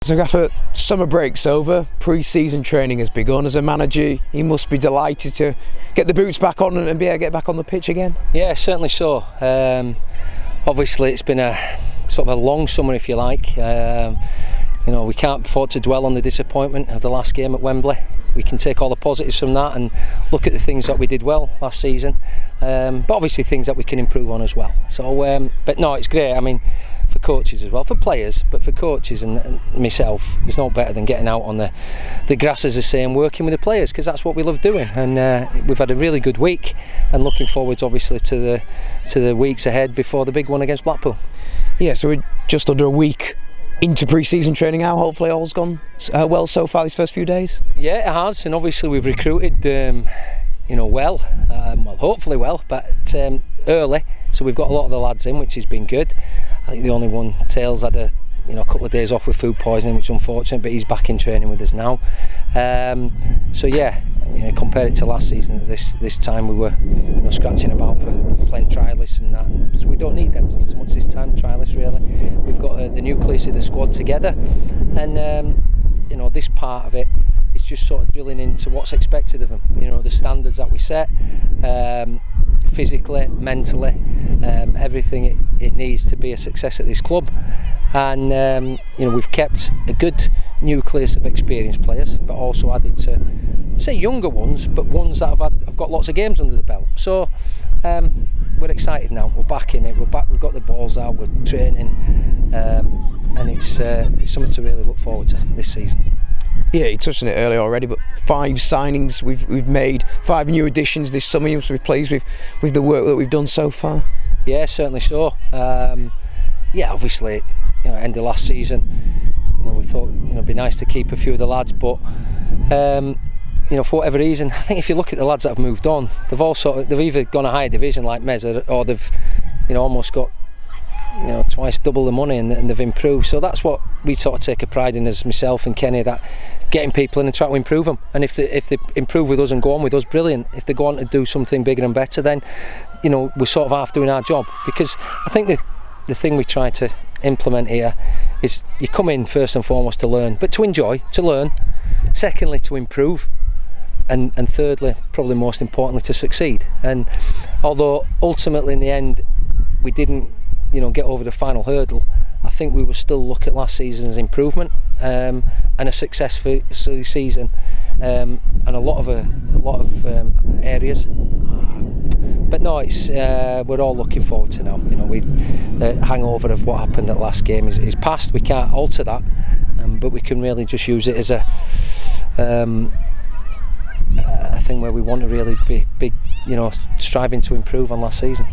So Gaffer, summer break's over, pre-season training has begun. As a manager, you must be delighted to get the boots back on and be able to get back on the pitch again. Yeah, certainly so. Obviously it's been a sort of a long summer, if you like. You know, we can't afford to dwell on the disappointment of the last game at Wembley. We can take all the positives from that and look at the things that we did well last season, but obviously things that we can improve on as well. So, but no, it's great. I mean, for coaches as well, for players, but for coaches and myself, there's no better than getting out on the grass, as I say, and working with the players, because that's what we love doing. And we've had a really good week, and looking forward, obviously, to the weeks ahead before the big one against Blackpool. Yeah, so we're just under a week into pre-season training now. Hopefully all's gone well so far these first few days. Yeah, it has, and obviously we've recruited you know, well, hopefully well, but early, so we've got a lot of the lads in, which has been good. I think the only one, Tails, had a couple of days off with food poisoning, which is unfortunate, but he's back in training with us now. So yeah, compare it to last season, this time we were scratching about for playing trialists and that, so we don't need them as much this time, trialists really. We've got the nucleus of the squad together, and this part of it is just sort of drilling into what's expected of them, the standards that we set, physically, mentally, everything it needs to be a success at this club. And we've kept a good nucleus of experienced players, but also added to, say, younger ones, but ones that have got lots of games under the belt. So we're excited now. We're back in it. We're back. We've got the balls out. We're training, and it's something to really look forward to this season. Yeah, you touched on it earlier already, but 5 signings we've made, 5 new additions this summer. You must be pleased with the work that we've done so far. Yeah, certainly so. Yeah, obviously, end of last season, we thought it'd be nice to keep a few of the lads, but for whatever reason, I think if you look at the lads that have moved on, they've either gone a higher division like Mez, or they've almost got twice double the money, and they've improved. So that's what we sort of take a pride in, as myself and Kenny, that getting people in and trying to improve them. And if they improve with us and go on with us, brilliant. If they go on to do something bigger and better, then we're sort of half doing our job. Because I think the thing we try to implement here is you come in first and foremost to learn, but to enjoy, to learn. Secondly, to improve. And thirdly, probably most importantly, to succeed. And although ultimately in the end we didn't get over the final hurdle, I think we will still look at last season's improvement and a successful season, and a lot of areas. But no, it's we're all looking forward to now. The hangover of what happened at last game is past. We can't alter that, but we can really just use it as a thing where we want to really be big, striving to improve on last season.